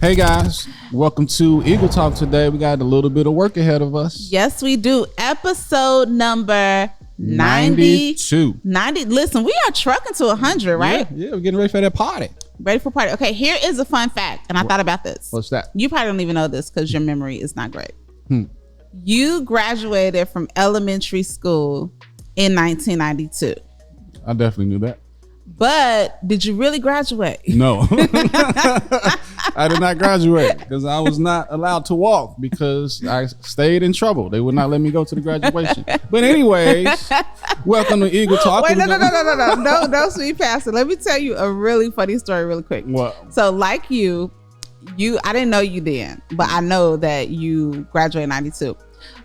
Hey guys, welcome to Eagle Talk today. We got a little bit of work ahead of us. Yes, we do. Episode number 92. 90. Listen, we are trucking to 100, right? Yeah, we're getting ready for that party. Ready for party. Okay, here is a fun fact, and I thought about this. What's that? You probably don't even know this because your memory is not great. You graduated from elementary school in 1992. I definitely knew that. But did you really graduate? No. I did not graduate because I was not allowed to walk because I stayed in trouble. They would not let me go to the graduation. But anyways, welcome to Eagle Talk. Wait, no, sweet pastor. Let me tell you a really funny story really quick. What? So like you, I didn't know you then, but I know that you graduated in 92.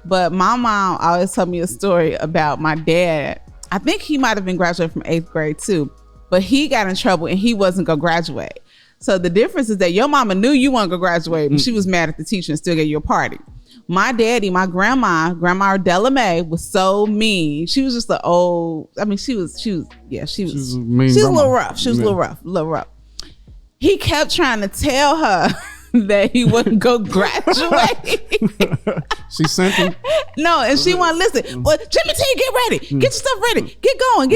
But my mom always told me a story about my dad. I think he might have been graduating from 8th grade too, but he got in trouble and he wasn't going to graduate. So the difference is that your mama knew you weren't going to graduate, but she was mad at the teacher and still gave you a party. My daddy, my grandma Della Mae, was so mean. She was just the old, I mean, she was mean. She was a little rough. She was a little rough. He kept trying to tell her that he wouldn't go graduate. She sent him. No, and she wouldn't listen. Well, Jimmy T, get ready. Get your stuff ready. Get going.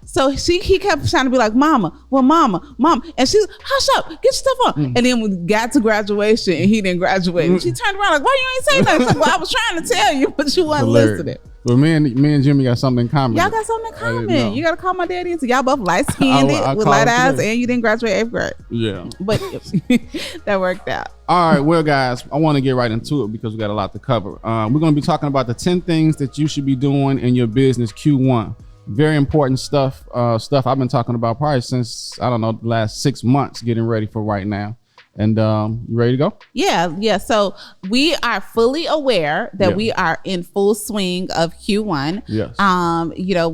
So he kept trying to be like, Mama. And she's, hush up, get your stuff on. And then we got to graduation and he didn't graduate. And she turned around like, why you ain't saying nothing? She's like, well, I was trying to tell you, but you wasn't listening. Well, me and Jimmy got something in common. Y'all got something in common. You got to call my daddy into y'all both light-skinned with light eyes and you didn't graduate 8th grade. Yeah. But that worked out. All right, well, guys, I want to get right into it because we got a lot to cover. We're going to be talking about the 10 things that you should be doing in your business Q1. Very important stuff I've been talking about probably since, I don't know, the last 6 months, getting ready for right now. And you ready to go? Yeah. So we are fully aware that we are in full swing of Q1. Yes.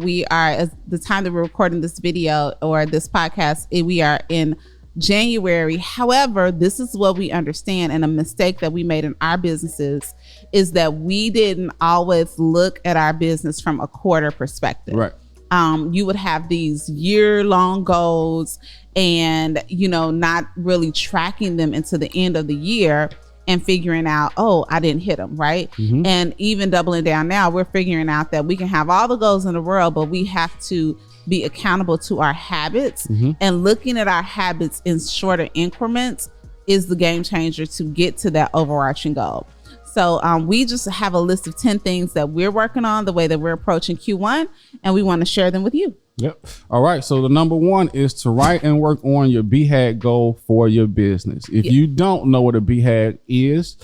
We are, at the time that we're recording this video or this podcast, we are in January. However, this is what we understand, and a mistake that we made in our businesses is that we didn't always look at our business from a quarter perspective. Right. You would have these year-long goals and, not really tracking them into the end of the year and figuring out, oh, I didn't hit them, right? Mm-hmm. And even doubling down now, we're figuring out that we can have all the goals in the world, but we have to be accountable to our habits. Mm-hmm. And looking at our habits in shorter increments is the game changer to get to that overarching goal. So we just have a list of 10 things that we're working on, the way that we're approaching Q1, and we want to share them with you. Yep. All right. So the number one is to write and work on your B.H.A.G goal for your business. If you don't know what a B.H.A.G is,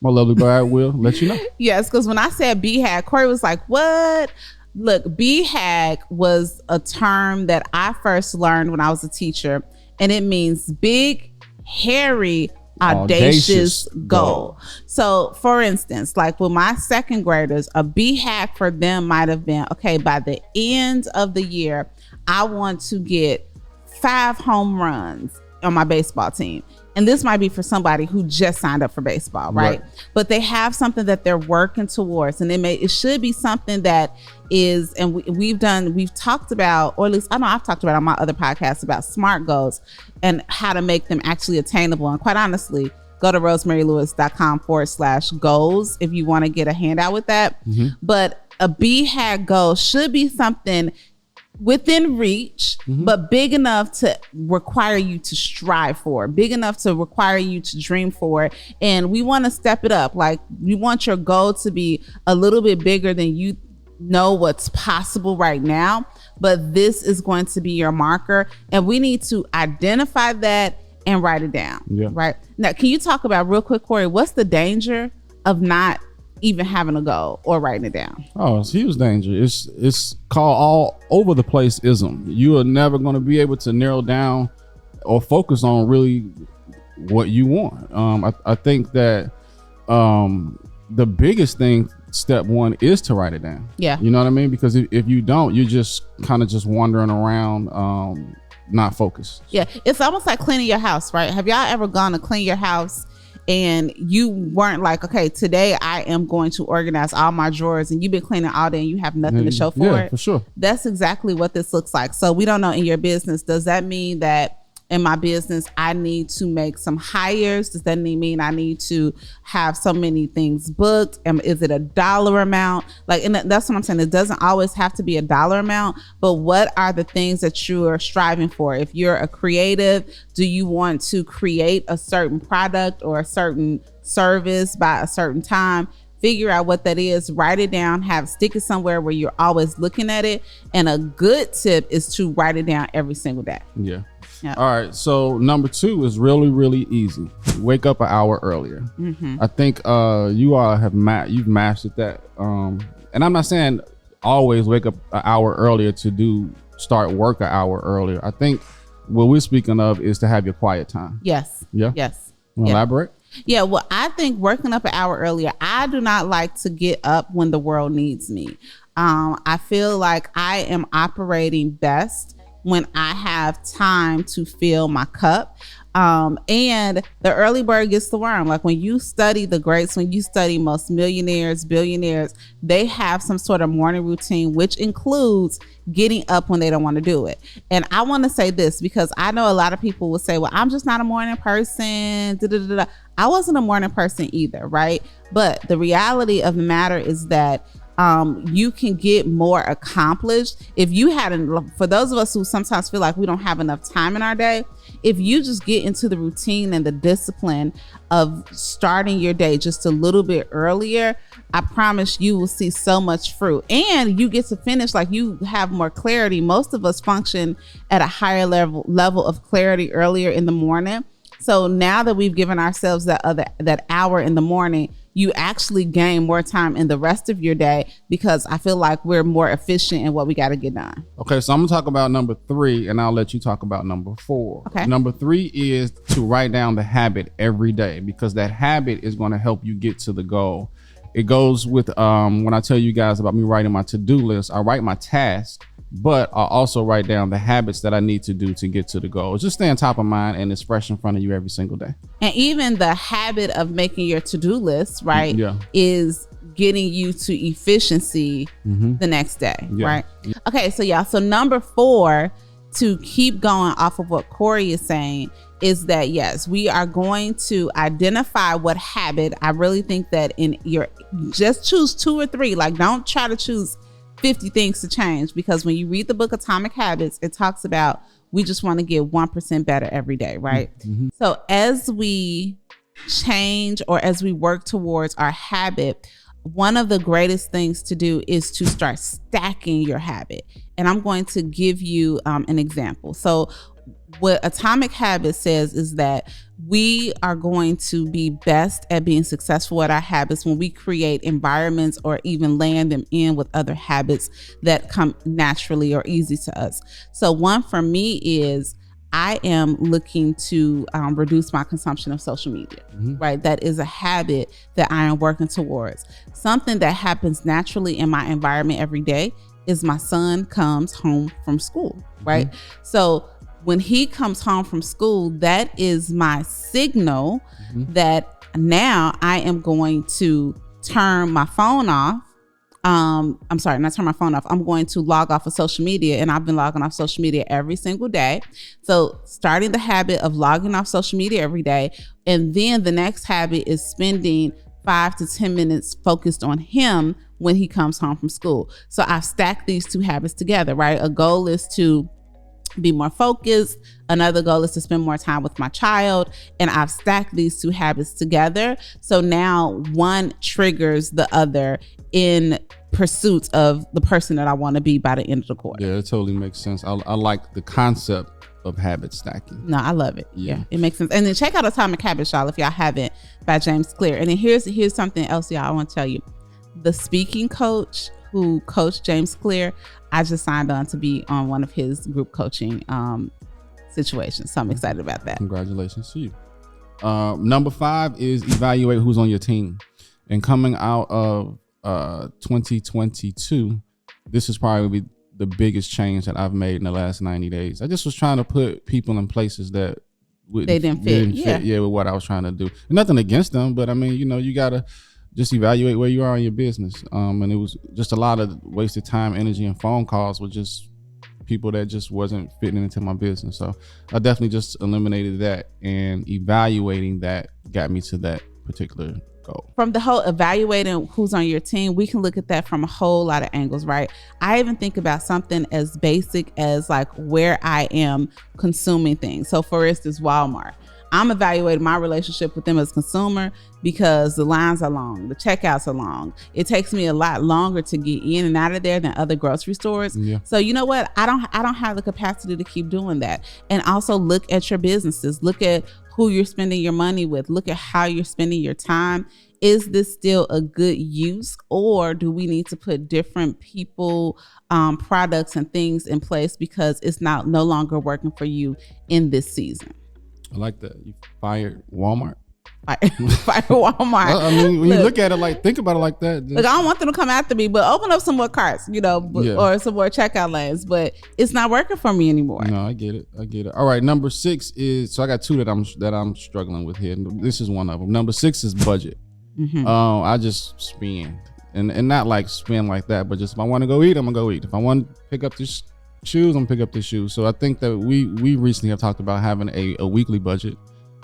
my lovely bride will let you know. Yes, because when I said B.H.A.G, Corey was like, what? Look, B.H.A.G was a term that I first learned when I was a teacher, and it means big, hairy, audacious goal. So for instance, like with my second graders, a B.H.A.G for them might have been, okay, by the end of the year, I want to get 5 home runs on my baseball team. And this might be for somebody who just signed up for baseball, right? But they have something that they're working towards, and it should be something that is, and we've talked about, or at least I know I've talked about on my other podcasts about SMART goals and how to make them actually attainable. And quite honestly, go to rosemarylewis.com/goals if you want to get a handout with that. Mm-hmm. But a B.H.A.G goal should be something within reach, but big enough to require you to strive for, big enough to require you to dream for. And we want to step it up. Like, we want your goal to be a little bit bigger than you know what's possible right now, but this is going to be your marker, and we need to identify that and write it down. Right now, can you talk about real quick, Corey, what's the danger of not even having a goal or writing it down? Oh, it's huge danger. It's called all over the place ism. You are never going to be able to narrow down or focus on really what you want. I think that the biggest thing, step one, is to write it down. Yeah. You know what I mean? Because if you don't, you're just kind of just wandering around, not focused. Yeah. It's almost like cleaning your house, right? Have y'all ever gone to clean your house and you weren't like, okay, today I am going to organize all my drawers, and you've been cleaning all day and you have nothing to show for it? For sure. That's exactly what this looks like. So we don't know in your business, does that mean that in my business, I need to make some hires. Does that mean I need to have so many things booked? Is it a dollar amount? Like, and that's what I'm saying. It doesn't always have to be a dollar amount, but what are the things that you are striving for? If you're a creative, do you want to create a certain product or a certain service by a certain time? Figure out what that is, write it down, stick it somewhere where you're always looking at it. And a good tip is to write it down every single day. Yeah. All right. So number 2 is really, really easy. Wake up an hour earlier. I think you all you've mastered that. And I'm not saying always wake up an hour earlier to start work an hour earlier. I think what we're speaking of is to have your quiet time. Yes. Yeah. Yes. Want to elaborate? Yeah, well, I think working up an hour earlier, I do not like to get up when the world needs me. I feel like I am operating best when I have time to fill my cup. And the early bird gets the worm. Like when you study the greats, when you study most millionaires, billionaires, they have some sort of morning routine, which includes getting up when they don't want to do it. And I want to say this because I know a lot of people will say, well, I'm just not a morning person. I wasn't a morning person either, right? But the reality of the matter is that you can get more accomplished if you for those of us who sometimes feel like we don't have enough time in our day, if you just get into the routine and the discipline of starting your day just a little bit earlier, I promise you will see so much fruit, and you get to finish like you have more clarity. Most of us function at a higher level of clarity earlier in the morning. So now that we've given ourselves that hour in the morning, you actually gain more time in the rest of your day because I feel like we're more efficient in what we got to get done. Okay, so I'm gonna talk about number 3 and I'll let you talk about number 4. Okay. Number 3 is to write down the habit every day because that habit is going to help you get to the goal. It goes with when I tell you guys about me writing my to-do list, I write my tasks, but I also write down the habits that I need to do to get to the goal. Just stay on top of mind and it's fresh in front of you every single day. And even the habit of making your to-do list, right, is getting you to efficiency the next day, right? Yeah. Okay, so number 4, to keep going off of what Corey is saying, is that yes, we are going to identify what habit. I really think that just choose 2 or 3. Like, don't try to choose 50 things to change, because when you read the book Atomic Habits, it talks about we just want to get 1% better every day, right? So as we change or as we work towards our habit, one of the greatest things to do is to start stacking your habit. And I'm going to give you an example. So what Atomic Habits says is that we are going to be best at being successful at our habits when we create environments or even land them in with other habits that come naturally or easy to us. So one for me is I am looking to reduce my consumption of social media, right? That is a habit that I am working towards. Something that happens naturally in my environment every day is my son comes home from school, right? So when he comes home from school, that is my signal that now I am going to turn my phone off. I'm sorry, not turn my phone off. I'm going to log off of social media, and I've been logging off social media every single day. So starting the habit of logging off social media every day. And then the next habit is spending 5 to 10 minutes focused on him when he comes home from school. So I've stacked these 2 habits together, right? A goal is to be more focused. Another goal is to spend more time with my child. And I've stacked these 2 habits together. So now one triggers the other in pursuit of the person that I want to be by the end of the quarter. Yeah, it totally makes sense. I like the concept of habit stacking. No, I love it. Yeah, it makes sense. And then check out Atomic Habits, y'all, if y'all haven't, by James Clear. And then here's something else, y'all, I want to tell you. The speaking coach who coached James Clear, I just signed on to be on one of his group coaching situations. So I'm excited about that. Congratulations to you. Number 5 is evaluate who's on your team. And coming out of 2022, this is probably the biggest change that I've made in the last 90 days. I just was trying to put people in places that didn't fit with what I was trying to do. And nothing against them, but I mean, you gotta just evaluate where you are in your business. And it was just a lot of wasted time, energy, and phone calls with just people that just wasn't fitting into my business. So I definitely just eliminated that, and evaluating that got me to that particular goal. From the whole evaluating who's on your team, we can look at that from a whole lot of angles, right? I even think about something as basic as like where I am consuming things. So for instance, Walmart. I'm evaluating my relationship with them as a consumer because the lines are long, the checkouts are long. It takes me a lot longer to get in and out of there than other grocery stores. Yeah. So you know what? I don't have the capacity to keep doing that. And also look at your businesses. Look at who you're spending your money with. Look at how you're spending your time. Is this still a good use, or do we need to put different people, products and things in place because it's no longer working for you in this season? I like that. You fired Walmart. Fire Walmart. I mean, when you look at it like, think about it like that. Look, I don't want them to come after me, but open up some more carts, or some more checkout lanes. But it's not working for me anymore. No, I get it. All right, number 6 is, so I got 2 that I'm struggling with here. This is one of them. Number 6 is budget. Mm-hmm. I just spend, and not like spend like that, but just if I want to go eat, I'm gonna go eat. If I want to pick up this shoes, I'm gonna pick up the shoes. So I think that we recently have talked about having a weekly budget.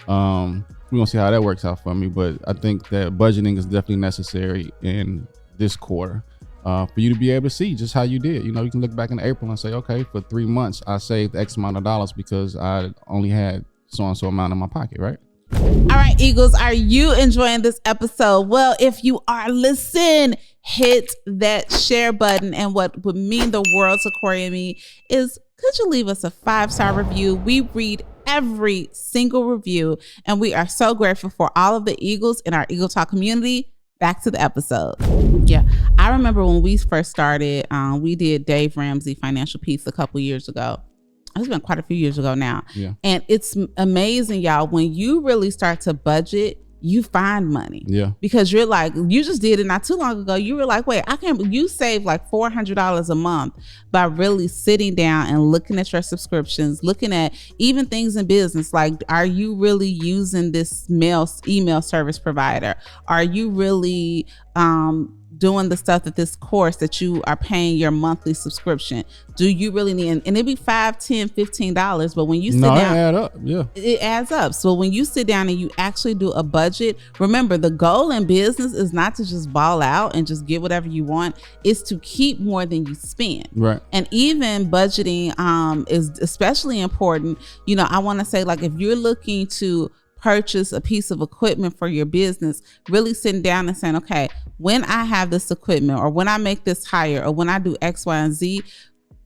We're gonna see how that works out for me, but I think that budgeting is definitely necessary in this quarter for you to be able to see just how you did. You can look back in April and say, okay, for 3 months I saved X amount of dollars because I only had so and so amount in my pocket, right? All right, Eagles, are you enjoying this episode? Well, if you are, listen, hit that share button. And what would mean the world to Corey and me is, could you leave us a 5-star review? We read every single review, and we are so grateful for all of the Eagles in our Eagle Talk community. Back to the episode. Yeah, I remember when we first started, we did Dave Ramsey Financial Peace a couple years ago. It's been quite a few years ago now. Yeah. And it's amazing, y'all, when you really start to budget, you find money. Yeah. Because you're like, you just did it not too long ago. You were like, wait, you save like $400 a month by really sitting down and looking at your subscriptions, looking at even things in business. Like, are you really using this email service provider? Are you really, doing the stuff this course that you are paying your monthly subscription? Do you really need, and it'd be $5, $10, $15, but when you sit down, it adds up. Yeah, it adds up. So when you sit down and you actually do a budget, remember the goal in business is not to just ball out and just get whatever you want. It's to keep more than you spend. Right. And even budgeting is especially important. I want to say, like, if you're looking to purchase a piece of equipment for your business, really sitting down and saying, okay, when I have this equipment, or when I make this hire, or when I do X, Y, and Z,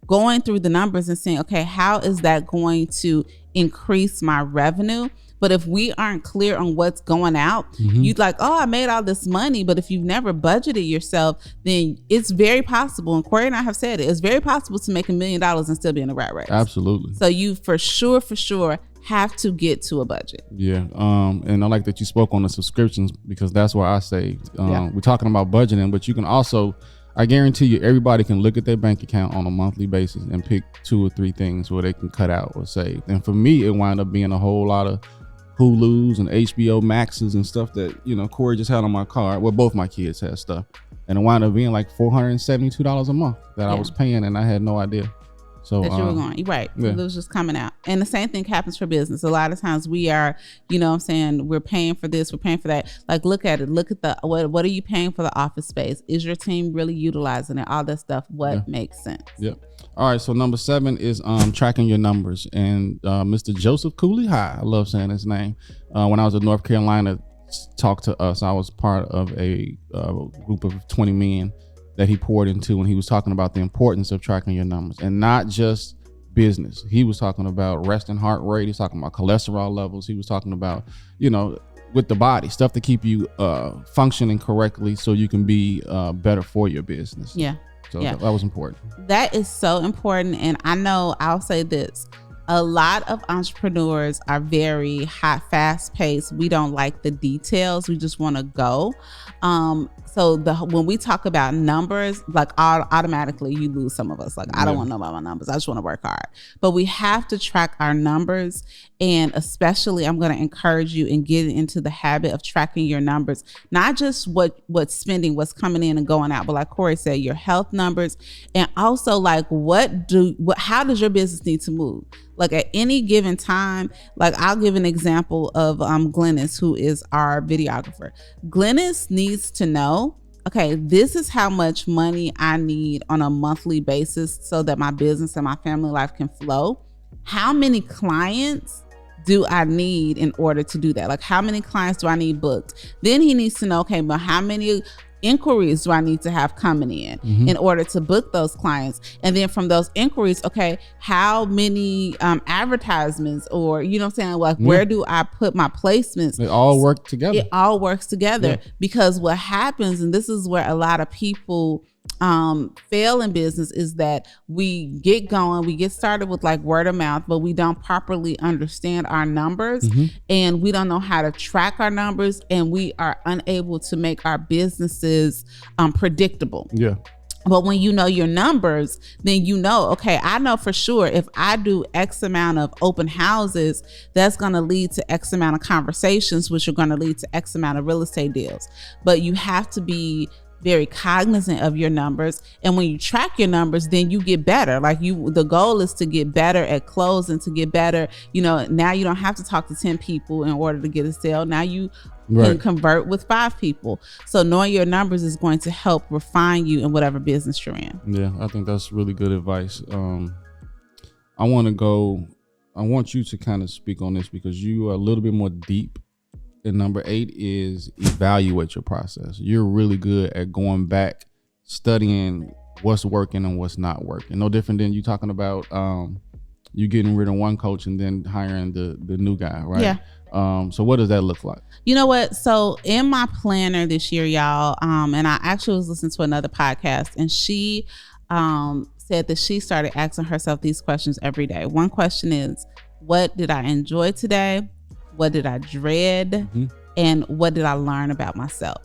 going through the numbers and saying, okay, how is that going to increase my revenue? But if we aren't clear on what's going out, you'd like, oh, I made all this money. But if you've never budgeted yourself, then it's very possible, and Corey and I have said it's very possible to make $1 million and still be in the rat race. Absolutely. So you for sure have to get to a budget. Yeah. And I like that you spoke on the subscriptions, because that's where I say we're talking about budgeting, but you can also, I guarantee you, everybody can look at their bank account on a monthly basis and pick 2 or 3 things where they can cut out or save. And for me, it wound up being a whole lot of Hulus and HBO Maxes and stuff that, Corey just had on my card. Well, both my kids had stuff. And it wound up being like $472 a month that I was paying, and I had no idea. So that you were going, right. Yeah. It was just coming out. And the same thing happens for business. A lot of times we are, we're paying for this, we're paying for that. Like, look at it. Look at what are you paying for the office space? Is your team really utilizing it? All that stuff. What makes sense? Yep. All right. So number 7 is tracking your numbers. And Mr. Joseph Cooley High, I love saying his name. When I was in North Carolina, talked to us. I was part of a group of 20 men that he poured into, and he was talking about the importance of tracking your numbers, and not just business. He was talking about resting heart rate. He's talking about cholesterol levels. He was talking about, with the body, stuff to keep you functioning correctly so you can be better for your business. Yeah. So that was important. That is so important. And I know I'll say this. A lot of entrepreneurs are very hot, fast paced. We don't like the details. We just want to go. So when we talk about numbers, like automatically you lose some of us. Like, I don't want to know about my numbers. I just want to work hard. But we have to track our numbers. And especially, I'm going to encourage you in getting into the habit of tracking your numbers, not just what's spending, what's coming in and going out, but like Corey said, your health numbers, and also like how does your business need to move? Like at any given time, like I'll give an example of Glennis, who is our videographer. Glennis needs to know, okay, this is how much money I need on a monthly basis so that my business and my family life can flow. How many clients do I need in order to do that? Like, how many clients do I need booked? Then he needs to know, okay, but how many inquiries do I need to have coming in order to book those clients? And then from those inquiries, okay, how many advertisements, or you know what I'm saying, like where do I put my placements? They all work together. It all works together because what happens, and this is where a lot of people fail in business, is that we get going, we get started with like word of mouth, but we don't properly understand our numbers and we don't know how to track our numbers, and we are unable to make our businesses predictable. Yeah. But when you know your numbers, then you know, okay, I know for sure if I do X amount of open houses, that's going to lead to X amount of conversations, which are going to lead to X amount of real estate deals. But you have to be very cognizant of your numbers, and when you track your numbers, then you get better. Like the goal is to get better at closing, to get better. You know, now you don't have to talk to 10 people in order to get a sale. Now you can convert with 5 people. So knowing your numbers is going to help refine you in whatever business you're in. Yeah, I think that's really good advice. I want you to kind of speak on this because you are a little bit more deep. And number 8 is evaluate your process. You're really good at going back, studying what's working and what's not working. No different than you talking about you getting rid of one coach and then hiring the new guy, right? Yeah. So what does that look like? You know what? So in my planner this year, y'all, and I actually was listening to another podcast, and she said that she started asking herself these questions every day. One question is, what did I enjoy today? What did I dread? And what did I learn about myself?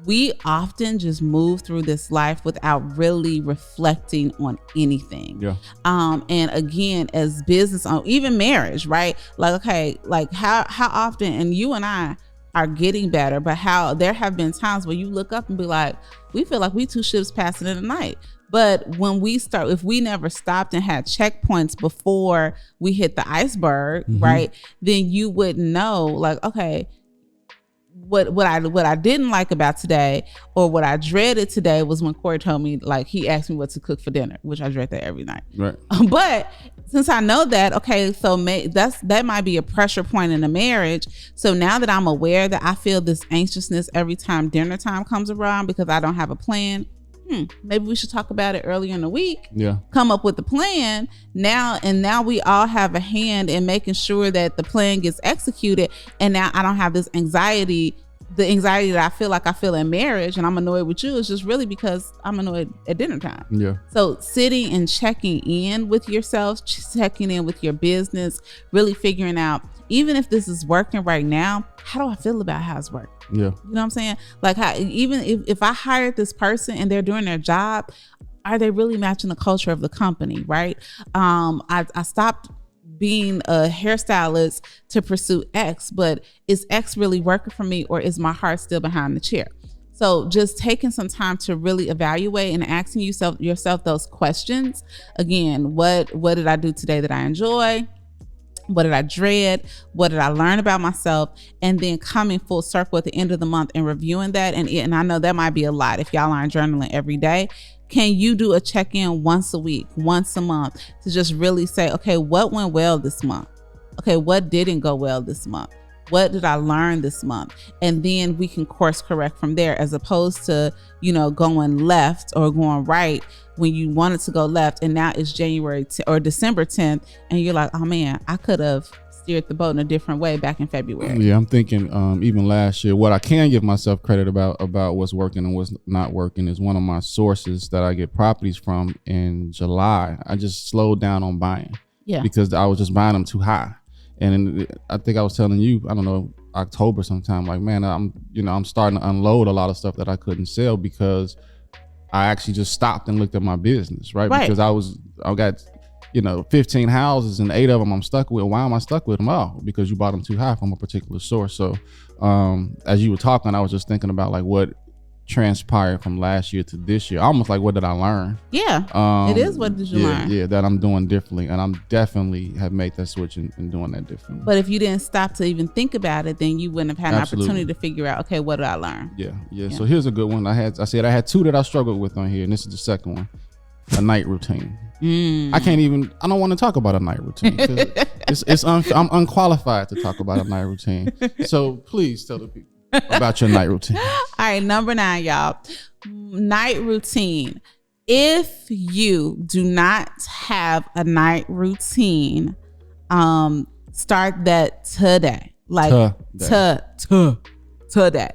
We often just move through this life without really reflecting on anything. Yeah. And again, as business, even marriage, right? Like, okay, like how often, and you and I are getting better, but how there have been times where you look up and be like, we feel like we 2 ships passing in the night. But when we start, if we never stopped and had checkpoints before we hit the iceberg, right, then you wouldn't know, like, okay, what I didn't like about today, or what I dreaded today, was when Corey told me, like, he asked me what to cook for dinner, which I dread that every night. Right. But since I know that, okay, so that might be a pressure point in a marriage. So now that I'm aware that I feel this anxiousness every time dinner time comes around because I don't have a plan, maybe we should talk about it earlier in the week. Yeah. Come up with the plan now, and now we all have a hand in making sure that the plan gets executed. And now I don't have this anxiety. The anxiety that I feel in marriage, and I'm annoyed with you, is just really because I'm annoyed at dinner time. Yeah. So sitting and checking in with yourself, checking in with your business, really figuring out, even if this is working right now, how do I feel about how it's working? Yeah. You know what I'm saying? Like, how, even if I hired this person and they're doing their job, are they really matching the culture of the company? Right. I stopped being a hairstylist to pursue X, but is X really working for me, or is my heart still behind the chair? So just taking some time to really evaluate and asking yourself those questions. Again, what did I do today that I enjoy? What did I dread? What did I learn about myself? And then coming full circle at the end of the month and reviewing that. And I know that might be a lot if y'all aren't journaling every day. Can you do a check-in once a week, once a month, to just really say, okay, what went well this month? Okay, what didn't go well this month? What did I learn this month? And then we can course correct from there, as opposed to, going left or going right when you wanted to go left. And now it's December 10th. And you're like, oh man, I could have steered the boat in a different way back in February. Yeah, I'm thinking even last year, what I can give myself credit about what's working and what's not working is one of my sources that I get properties from in July. I just slowed down on buying. because I was just buying them too high. And I think I was telling you, I don't know, October sometime, like, man, I'm starting to unload a lot of stuff that I couldn't sell because I actually just stopped and looked at my business, right? Because I got 15 houses and 8 of them I'm stuck with. Why am I stuck with them? Oh, because you bought them too high from a particular source. So as you were talking, I was just thinking about like what transpired from last year to this year. Almost like, what did I learn? It is, what did you learn? Yeah, that I'm doing differently, and I'm definitely have made that switch and doing that differently. But if you didn't stop to even think about it, then you wouldn't have had an opportunity to figure out, okay, what did I learn? Yeah. So here's a good one. I said I had 2 that I struggled with on here, and this is the second one: a night routine. I don't want to talk about a night routine. I'm unqualified to talk about a night routine. So please tell the people about your night routine. All right, number 9, y'all. Night routine. If you do not have a night routine, start that today. Like today.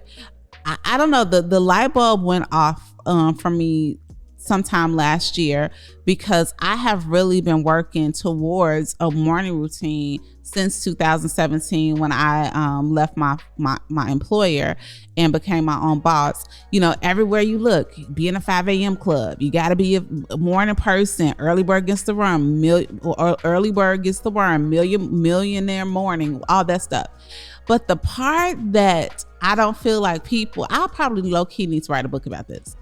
I don't know. The light bulb went off for me sometime last year because I have really been working towards a morning routine since 2017 when I left my employer and became my own boss. Everywhere you look, be in a 5 a.m. club. You got to be a morning person. Early bird gets the worm. Early bird gets the worm. Millionaire morning. All that stuff. But the part that I don't feel like I'll probably low key need to write a book about this.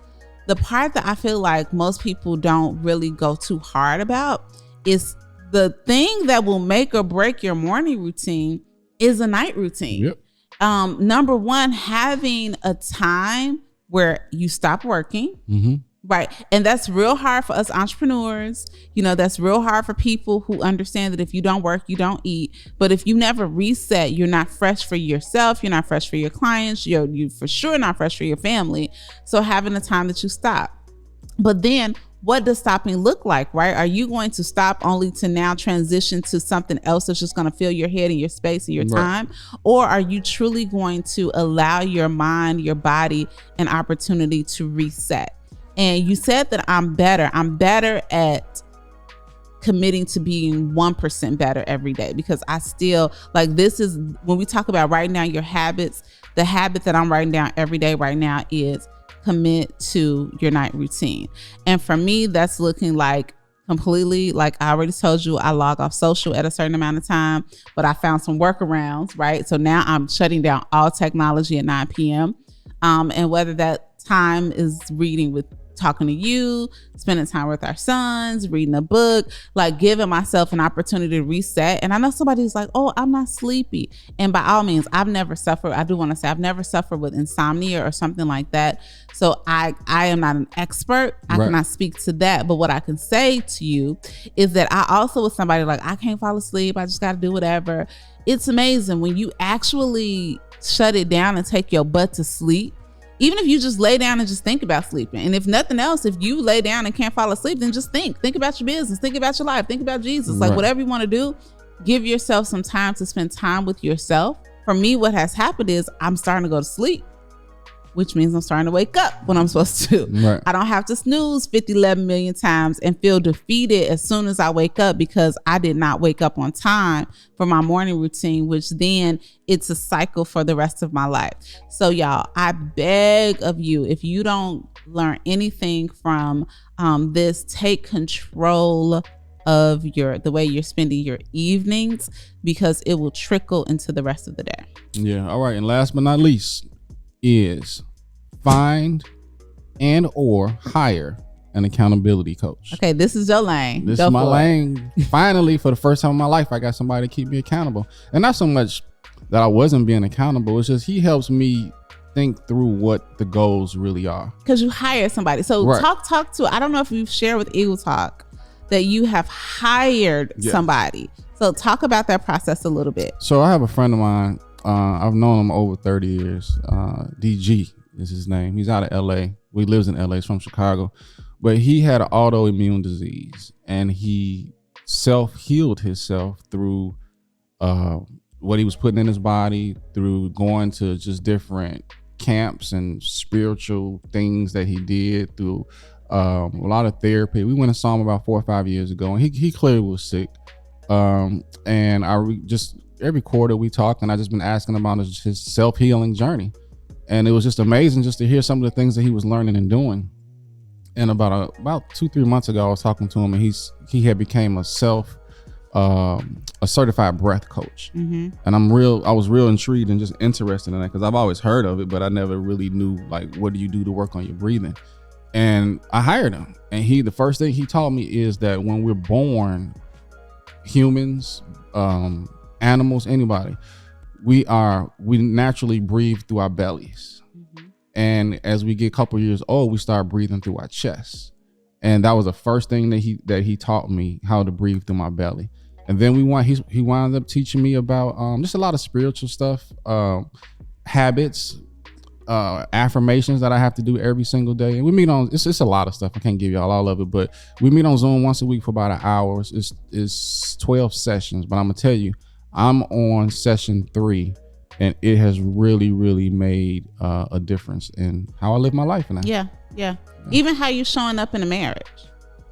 The part that I feel like most people don't really go too hard about is the thing that will make or break your morning routine is a night routine. Yep. Number 1, having a time where you stop working. Right. And that's real hard for us entrepreneurs. That's real hard for people who understand that if you don't work, you don't eat. But if you never reset, you're not fresh for yourself. You're not fresh for your clients. You're for sure not fresh for your family. So having a time that you stop. But then what does stopping look like, right? Are you going to stop only to now transition to something else that's just going to fill your head and your space and your time? Or are you truly going to allow your mind, your body, an opportunity to reset? And you said that I'm better at committing to being 1% better every day, because I still this is when we talk about writing down your habits, the habit that I'm writing down every day right now is commit to your night routine. And for me, that's looking like completely, like I already told you, I log off social at a certain amount of time, but I found some workarounds, right? So now I'm shutting down all technology at 9 p.m. And whether that time is reading with talking to you, spending time with our sons, reading a book, like giving myself an opportunity to reset. And I know somebody's like, oh, I'm not sleepy. And by all means, I've never suffered. I do want to say I've never suffered with insomnia or something like that. So I am not an expert. I cannot speak to that. But what I can say to you is that I also was somebody like, I can't fall asleep. I just got to do whatever. It's amazing when you actually shut it down and take your butt to sleep. Even if you just lay down and just think about sleeping. And if nothing else, if you lay down and can't fall asleep, then just think about your business, think about your life, think about Jesus, like whatever you want to do, give yourself some time to spend time with yourself. For me, what has happened is I'm starting to go to sleep, which means I'm starting to wake up when I'm supposed to. Right. I don't have to snooze 11 million times and feel defeated as soon as I wake up because I did not wake up on time for my morning routine, which then it's a cycle for the rest of my life. So y'all, I beg of you, if you don't learn anything from this, take control of the way you're spending your evenings, because it will trickle into the rest of the day. Yeah. All right. And last but not least is find and or hire an accountability coach. Okay, this is your lane. This is my lane. Finally, for the first time in my life, I got somebody to keep me accountable. And not so much that I wasn't being accountable. It's just he helps me think through what the goals really are. Because you hire somebody. So talk to, I don't know if you've shared with Eagle Talk that you have hired somebody. So talk about that process a little bit. So I have a friend of mine. I've known him over 30 years. DG is his name. He's out of LA. He lives in LA. He's from Chicago. But he had an autoimmune disease, and he self-healed himself through what he was putting in his body, through going to just different camps and spiritual things that he did, through a lot of therapy. We went and saw him about 4 or 5 years ago, and he clearly was sick. And just every quarter we talk, and I just been asking about his self-healing journey. And it was just amazing just to hear some of the things that he was learning and doing. And about 2-3 months ago, I was talking to him, and he had became a certified breath coach. And I was real intrigued and just interested in that, because I've always heard of it, but I never really knew, like, what do you do to work on your breathing? And I hired him, and the first thing he taught me is that when we're born, humans, animals, anybody, we naturally breathe through our bellies. And as we get a couple years old, we start breathing through our chest. And that was the first thing that he taught me, how to breathe through my belly. And then he wound up teaching me about just a lot of spiritual stuff, habits, affirmations that I have to do every single day. And we meet on, it's a lot of stuff. I can't give y'all all of it, but we meet on Zoom once a week for about an hour. It's 12 sessions, but I'm gonna tell you, I'm on session 3. And it has really, really made a difference in how I live my life now. Yeah. Even how you showing up in a marriage.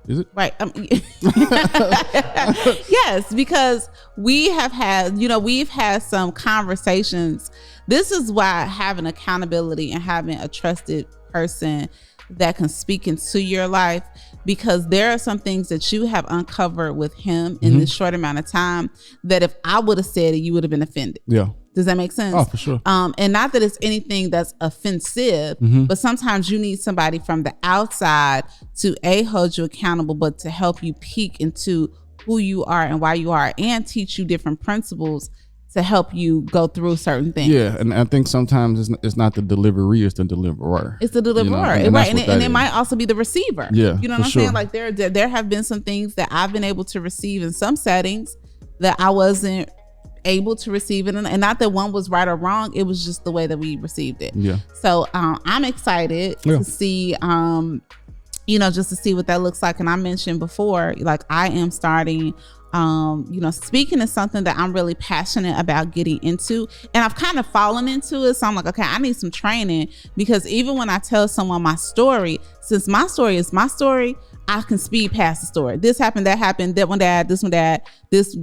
Is it? Right. Yes, because we've had some conversations. This is why having accountability and having a trusted person that can speak into your life, because there are some things that you have uncovered with him in this short amount of time that if I would have said it, you would have been offended. Yeah. Does that make sense? Oh, for sure. And not that it's anything that's offensive, but sometimes you need somebody from the outside to hold you accountable, but to help you peek into who you are and why you are, and teach you different principles to help you go through certain things. Yeah, and I think sometimes it's not the delivery, it's the deliverer. It's the deliverer, right? And it might also be the receiver. Yeah, you know what I'm saying? Like there have been some things that I've been able to receive in some settings that I wasn't able to receive it, and not that one was right or wrong, it was just the way that we received it. Yeah. So I'm excited to see just to see what that looks like. And I mentioned before, like, I am starting speaking is something that I'm really passionate about getting into, and I've kind of fallen into it. So I'm like, okay, I need some training, because even when I tell someone my story, since my story is my story, I can speed past the story. This happened, that happened, that one dad, this one dad, this.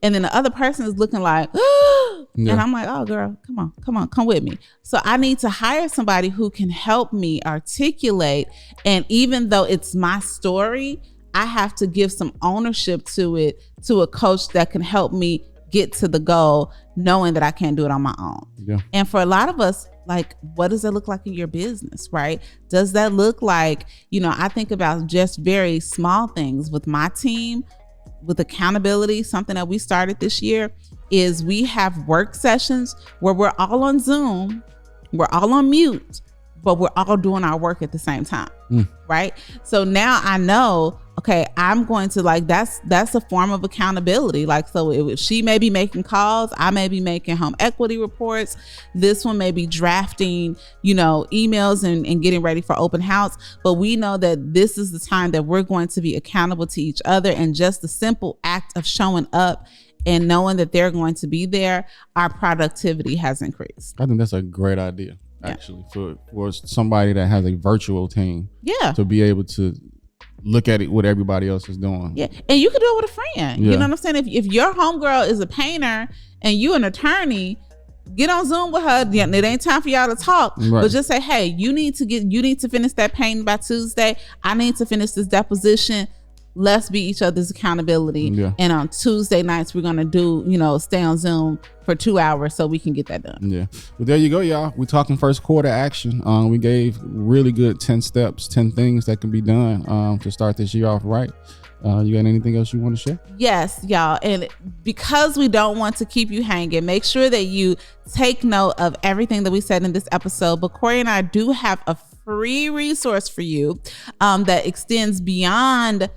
And then the other person is looking like, and I'm like, oh girl, come with me. So I need to hire somebody who can help me articulate. And even though it's my story, I have to give some ownership to it, to a coach that can help me get to the goal, knowing that I can't do it on my own. Yeah. And for a lot of us, like, what does that look like in your business, right? Does that look like, I think about just very small things with my team, with accountability. Something that we started this year is we have work sessions where we're all on Zoom, we're all on mute, but we're all doing our work at the same time, right? So now I know, okay, I'm going to, like, that's a form of accountability. Like, so if she may be making calls, I may be making home equity reports. This one may be drafting, emails and getting ready for open house. But we know that this is the time that we're going to be accountable to each other. And just the simple act of showing up and knowing that they're going to be there, our productivity has increased. I think that's a great idea, actually, for somebody that has a virtual team. Yeah. To be able to look at it, what everybody else is doing. Yeah. And you can do it with a friend. Yeah. You know what I'm saying? If your homegirl is a painter and you an attorney, get on Zoom with her. It ain't time for y'all to talk, right. But just say, hey, you need to finish that painting by Tuesday. I need to finish this deposition. Let's be each other's accountability. Yeah. And on Tuesday nights, we're going to do, stay on Zoom for 2 hours so we can get that done. Yeah. Well, there you go, y'all. We're talking first quarter action. We gave really good 10 steps, 10 things that can be done to start this year off right. You got anything else you want to share? Yes, y'all. And because we don't want to keep you hanging, make sure that you take note of everything that we said in this episode. But Corey and I do have a free resource for you that extends beyond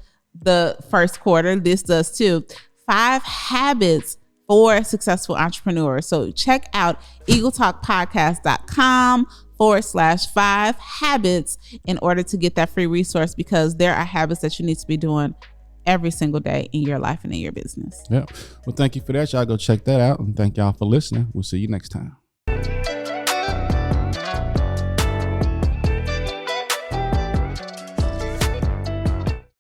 the first quarter. This does too. 5 habits for successful entrepreneurs. So check out eagletalkpodcast.com/5 habits in order to get that free resource, because there are habits that you need to be doing every single day in your life and in your business. Yeah. Well, thank you for that. Y'all go check that out, and thank y'all for listening. We'll see you next time.